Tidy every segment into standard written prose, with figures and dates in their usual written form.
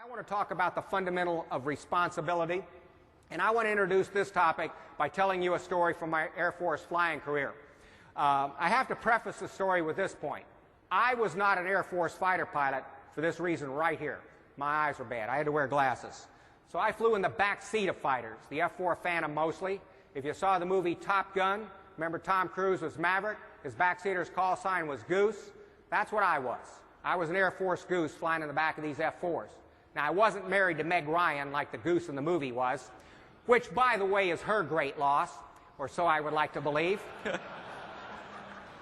I want to talk about the fundamental of responsibility, and I want to introduce this topic by telling you a story from my Air Force flying career. I have to preface the story with this point. I was not an Air Force fighter pilot for this reason right here. My eyes were bad. I had to wear glasses. So I flew in the back seat of fighters, the F-4 Phantom mostly. If you saw the movie Top Gun, remember Tom Cruise was Maverick? His backseater's call sign was Goose. That's what I was. I was an Air Force Goose flying in the back of these F-4s. Now, I wasn't married to Meg Ryan like the Goose in the movie was, which, by the way, is her great loss, or so I would like to believe.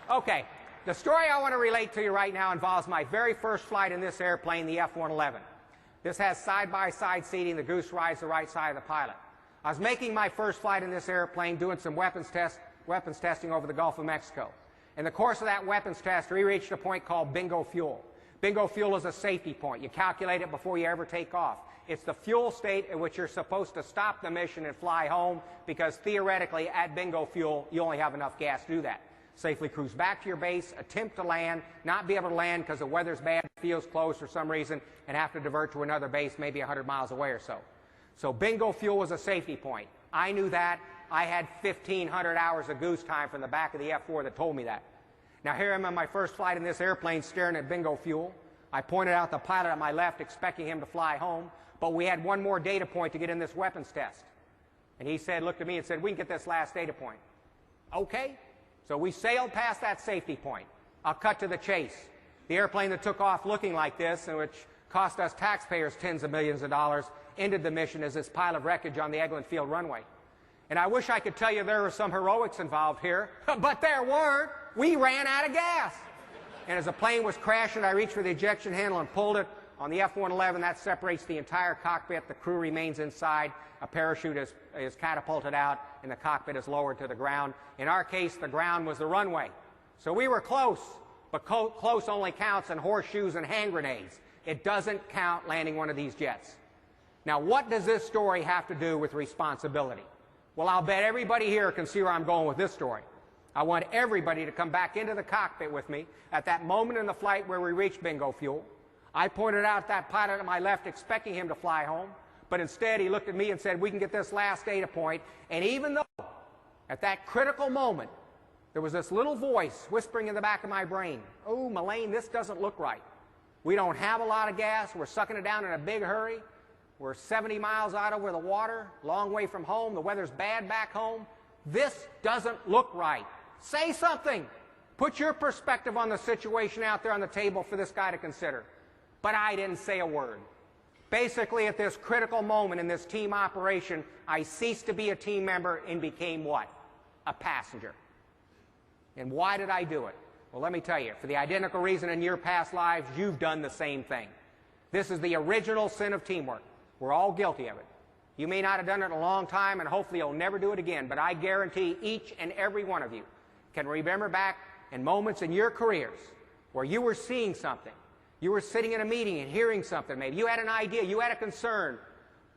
Okay, the story I want to relate to you right now involves my very first flight in this airplane, the F-111. This has side-by-side seating. The Goose rides the right side of the pilot. I was making my first flight in this airplane, doing some weapons testing over the Gulf of Mexico. In the course of that weapons test, we reached a point called bingo fuel. Bingo fuel is a safety point. You calculate it before you ever take off. It's the fuel state at which you're supposed to stop the mission and fly home, because theoretically at bingo fuel you only have enough gas to do that. Safely cruise back to your base, attempt to land, not be able to land because the weather's bad, feels closed for some reason, and have to divert to another base maybe 100 miles away or so. So bingo fuel was a safety point. I knew that. I had 1,500 hours of goose time from the back of the F-4 that told me that. Now here I am on my first flight in this airplane staring at bingo fuel. I pointed out the pilot on my left expecting him to fly home, but we had one more data point to get in this weapons test. And he said, looked at me and said, we can get this last data point. Okay. So we sailed past that safety point. I'll cut to the chase. The airplane that took off looking like this, and which cost us taxpayers tens of millions of dollars, ended the mission as this pile of wreckage on the Eglin Field runway. And I wish I could tell you there were some heroics involved here, but there weren't. We ran out of gas. And as the plane was crashing, I reached for the ejection handle and pulled it. On the F-111, that separates the entire cockpit. The crew remains inside. A parachute is catapulted out, and the cockpit is lowered to the ground. In our case, the ground was the runway. So we were close, but close only counts in horseshoes and hand grenades. It doesn't count landing one of these jets. Now, what does this story have to do with responsibility? Well, I'll bet everybody here can see where I'm going with this story. I want everybody to come back into the cockpit with me at that moment in the flight where we reached bingo fuel. I pointed out that pilot at my left expecting him to fly home, but instead he looked at me and said, we can get this last data point. And even though at that critical moment there was this little voice whispering in the back of my brain, oh, Mullane, this doesn't look right. We don't have a lot of gas. We're sucking it down in a big hurry. We're 70 miles out over the water, long way from home. The weather's bad back home. This doesn't look right. Say something. Put your perspective on the situation out there on the table for this guy to consider. But I didn't say a word. Basically, at this critical moment in this team operation, I ceased to be a team member and became what? A passenger. And why did I do it? Well, let me tell you, for the identical reason in your past lives, you've done the same thing. This is the original sin of teamwork. We're all guilty of it. You may not have done it in a long time, and hopefully you'll never do it again, but I guarantee each and every one of you can remember back in moments in your careers where you were seeing something. You were sitting in a meeting and hearing something. Maybe you had an idea, you had a concern,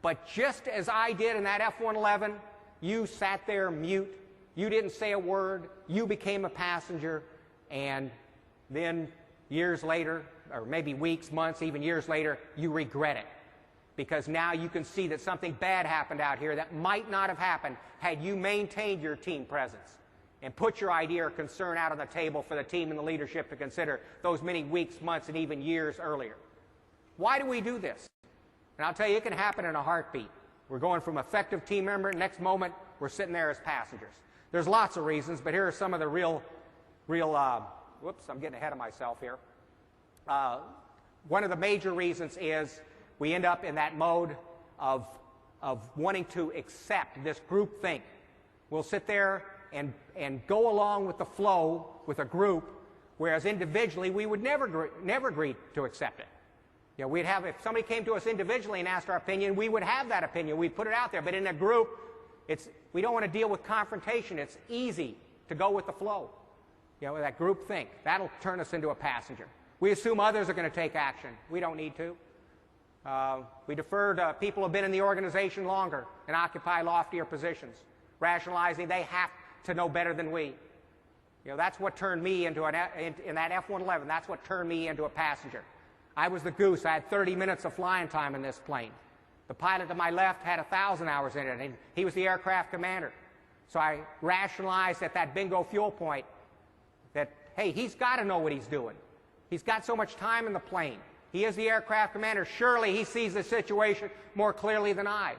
but just as I did in that F-111, you sat there mute. You didn't say a word. You became a passenger, and then years later, or maybe weeks, months, even years later, you regret it. Because now you can see that something bad happened out here that might not have happened had you maintained your team presence and put your idea or concern out on the table for the team and the leadership to consider those many weeks, months, and even years earlier. Why do we do this? And I'll tell you, it can happen in a heartbeat. We're going from effective team member, next moment we're sitting there as passengers. There's lots of reasons, but here are some of the real whoops, I'm getting ahead of myself here. One of the major reasons is we end up in that mode of wanting to accept this group think. We'll sit there and go along with the flow with a group, whereas individually we would never agree to accept it. You know, we'd have, if somebody came to us individually and asked our opinion, we would have that opinion. We'd put it out there. But in a group, we don't want to deal with confrontation. It's easy to go with the flow. You know, that group think. That'll turn us into a passenger. We assume others are going to take action. We don't need to. We defer to people who have been in the organization longer and occupy loftier positions, rationalizing they have to know better than we. You know, that's what turned me into in that F-111, that's what turned me into a passenger. I was the goose. I had 30 minutes of flying time in this plane. The pilot to my left had 1,000 hours in it, and he was the aircraft commander. So I rationalized at that bingo fuel point that, hey, he's got to know what he's doing. He's got so much time in the plane. He is the aircraft commander. Surely he sees the situation more clearly than I.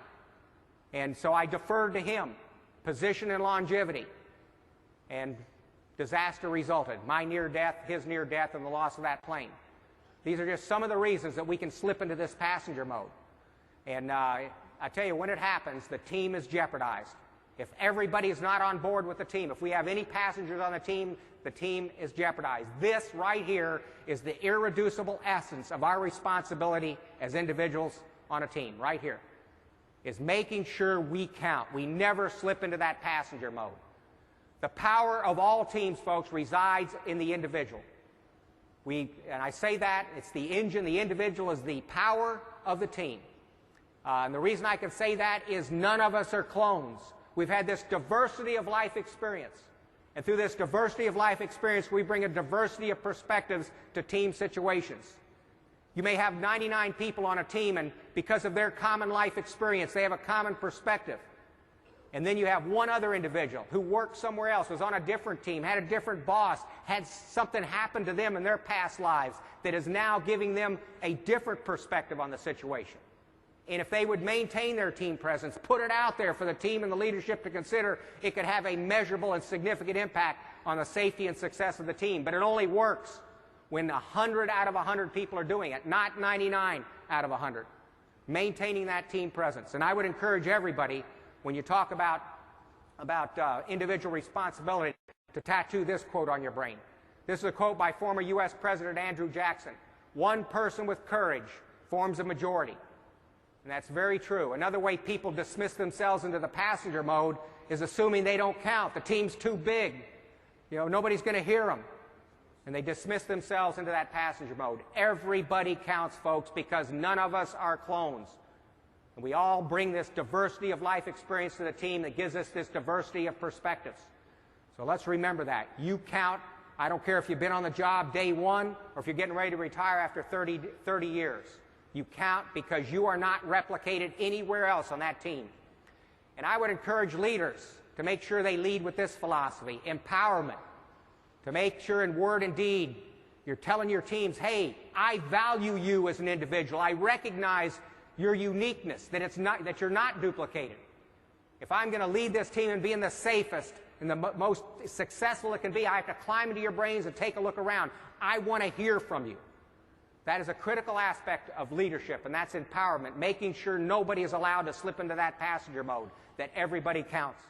And so I deferred to him, position and longevity. And disaster resulted. My near death, his near death, and the loss of that plane. These are just some of the reasons that we can slip into this passenger mode. And I tell you, when it happens, the team is jeopardized. If everybody is not on board with the team, if we have any passengers on the team is jeopardized. This right here is the irreducible essence of our responsibility as individuals on a team, right here, is making sure we count. We never slip into that passenger mode. The power of all teams, folks, resides in the individual. And I say that, it's the engine, the individual is the power of the team. And the reason I can say that is none of us are clones. We've had this diversity of life experience. And through this diversity of life experience, we bring a diversity of perspectives to team situations. You may have 99 people on a team, and because of their common life experience, they have a common perspective. And then you have one other individual who worked somewhere else, was on a different team, had a different boss, had something happen to them in their past lives that is now giving them a different perspective on the situation. And if they would maintain their team presence, put it out there for the team and the leadership to consider, it could have a measurable and significant impact on the safety and success of the team. But it only works when 100 out of 100 people are doing it, not 99 out of 100. Maintaining that team presence. And I would encourage everybody, when you talk about individual responsibility, to tattoo this quote on your brain. This is a quote by former U.S. President Andrew Jackson. One person with courage forms a majority. And that's very true. Another way people dismiss themselves into the passenger mode is assuming they don't count. The team's too big. You know, nobody's going to hear them. And they dismiss themselves into that passenger mode. Everybody counts, folks, because none of us are clones. And we all bring this diversity of life experience to the team that gives us this diversity of perspectives. So let's remember that. You count. I don't care if you've been on the job day one or if you're getting ready to retire after 30 years. You count because you are not replicated anywhere else on that team. And I would encourage leaders to make sure they lead with this philosophy, empowerment, to make sure in word and deed you're telling your teams, hey, I value you as an individual. I recognize your uniqueness, that you're not duplicated. If I'm going to lead this team and be in the safest and the most successful it can be, I have to climb into your brains and take a look around. I want to hear from you. That is a critical aspect of leadership, and that's empowerment, making sure nobody is allowed to slip into that passenger mode, that everybody counts.